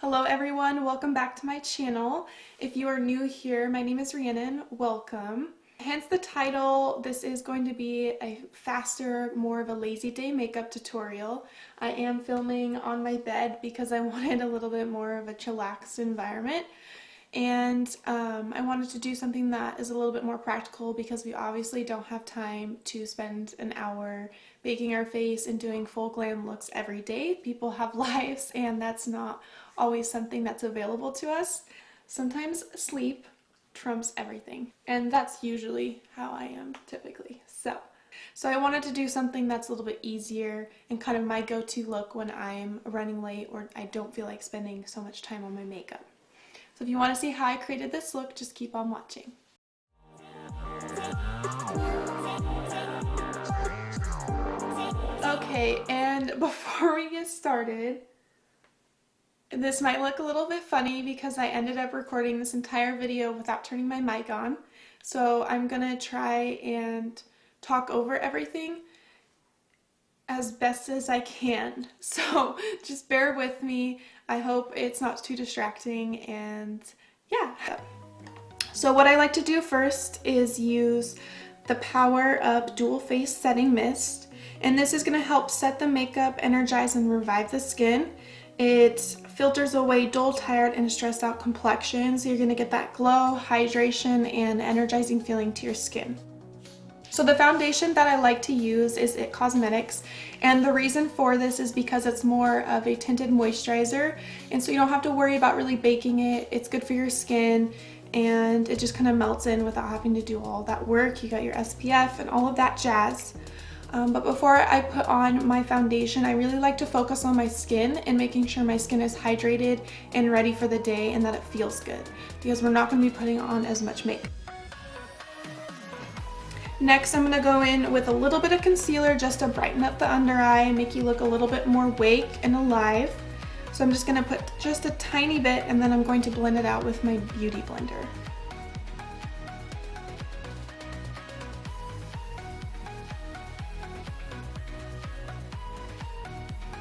Hello everyone, welcome back to my channel. If you are new here, my name is Rhiannon, welcome. Hence the title, this is going to be a faster, more of a lazy day makeup tutorial. I am filming on my bed because I wanted a little bit more of a chillaxed environment. And I wanted to do something that is a little bit more practical because we obviously don't have time to spend an hour baking our face and doing full glam looks every day. People have lives and that's not always something that's available to us. Sometimes sleep trumps everything, and that's usually how I am typically. So I wanted to do something that's a little bit easier and kind of my go-to look when I'm running late or I don't feel like spending so much time on my makeup. So if you want to see how I created this look, just keep on watching. Okay, and before we get started, this might look a little bit funny because I ended up recording this entire video without turning my mic on. So I'm gonna try and talk over everything as best as I can. So just bear with me. I hope it's not too distracting, and yeah. So what I like to do first is use the Power Up Dual Face Setting Mist. And this is gonna help set the makeup, energize, and revive the skin. It filters away dull, tired, and stressed out complexions. So you're gonna get that glow, hydration, and energizing feeling to your skin. So the foundation that I like to use is It Cosmetics, and the reason for this is because it's more of a tinted moisturizer, and so you don't have to worry about really baking it. It's good for your skin, and it just kind of melts in without having to do all that work. You got your SPF and all of that jazz. But before I put on my foundation, I really like to focus on my skin and making sure my skin is hydrated and ready for the day and that it feels good, because we're not going to be putting on as much makeup. Next, I'm going to go in with a little bit of concealer just to brighten up the under eye and make you look a little bit more awake and alive. So I'm just going to put just a tiny bit, and then I'm going to blend it out with my beauty blender.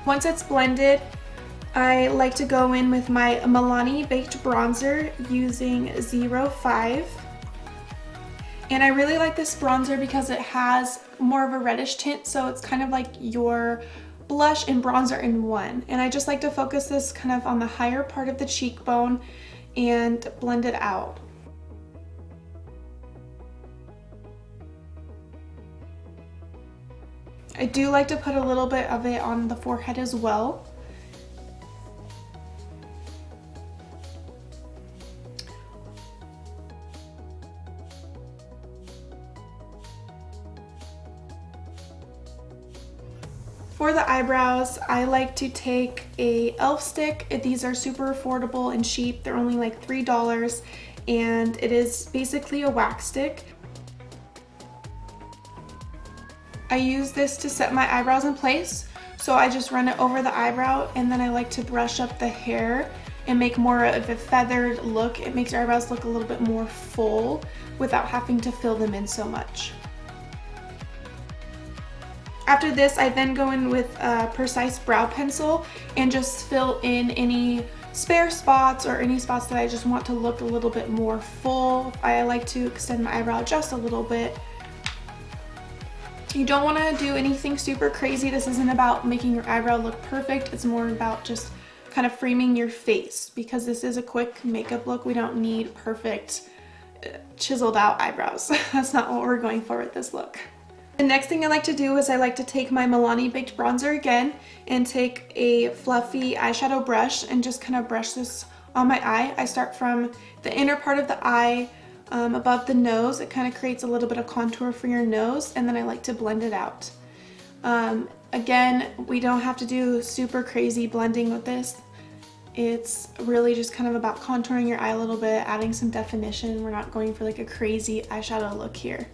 Once it's blended, I like to go in with my Milani Baked Bronzer using 05. And I really like this bronzer because it has more of a reddish tint, so it's kind of like your blush and bronzer in one. And I just like to focus this kind of on the higher part of the cheekbone and blend it out. I do like to put a little bit of it on the forehead as well. For the eyebrows, I like to take a e.l.f. stick. These are super affordable and cheap. They're only like $3, and it is basically a wax stick. I use this to set my eyebrows in place. So I just run it over the eyebrow, and then I like to brush up the hair and make more of a feathered look. It makes your eyebrows look a little bit more full without having to fill them in so much. After this, I then go in with a Precise Brow Pencil and just fill in any spare spots or any spots that I just want to look a little bit more full. I like to extend my eyebrow just a little bit. You don't want to do anything super crazy. This isn't about making your eyebrow look perfect. It's more about just kind of framing your face, because this is a quick makeup look. We don't need perfect chiseled out eyebrows. That's not what we're going for with this look. The next thing I like to do is I like to take my Milani Baked Bronzer again and take a fluffy eyeshadow brush and just kind of brush this on my eye. I start from the inner part of the eye above the nose. It kind of creates a little bit of contour for your nose, and then I like to blend it out. Again, we don't have to do super crazy blending with this. It's really just kind of about contouring your eye a little bit, adding some definition. We're not going for like a crazy eyeshadow look here.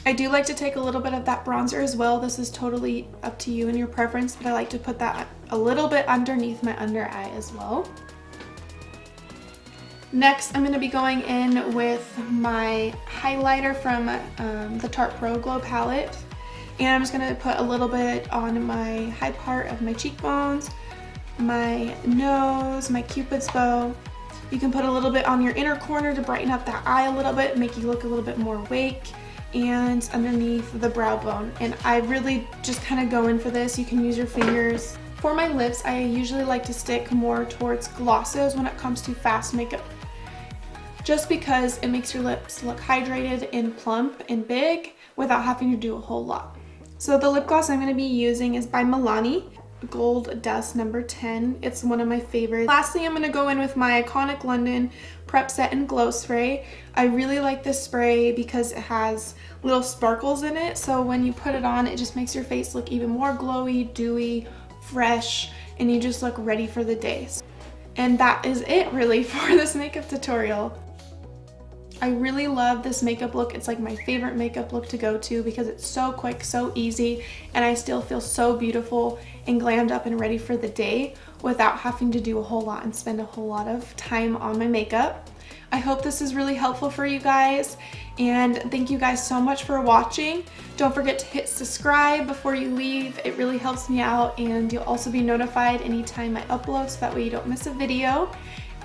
I do like to take a little bit of that bronzer as well. This is totally up to you and your preference, but I like to put that a little bit underneath my under eye as well. Next, I'm going to be going in with my highlighter from the Tarte Pro Glow palette, and I'm just going to put a little bit on my high part of my cheekbones, my nose, my cupid's bow. You can put a little bit on your inner corner to brighten up that eye a little bit, make you look a little bit more awake, and underneath the brow bone. And I really just kind of go in for this. You can use your fingers. For my lips, I usually like to stick more towards glosses when it comes to fast makeup, just because it makes your lips look hydrated and plump and big without having to do a whole lot. So the lip gloss I'm going to be using is by Milani, Gold Dust number 10. It's one of my favorites. Lastly, I'm going to go in with my iconic London Prep Set and Glow Spray. I really like this spray because it has little sparkles in it, so when you put it on, it just makes your face look even more glowy, dewy, fresh, and you just look ready for the day. And that is it really for this makeup tutorial. I really love this makeup look. It's like my favorite makeup look to go to because it's so quick, so easy, and I still feel so beautiful and glammed up and ready for the day without having to do a whole lot and spend a whole lot of time on my makeup. I hope this is really helpful for you guys, and thank you guys so much for watching. Don't forget to hit subscribe before you leave. It really helps me out, and you'll also be notified anytime I upload so that way you don't miss a video.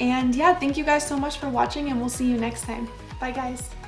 And yeah, thank you guys so much for watching, and we'll see you next time. Bye guys.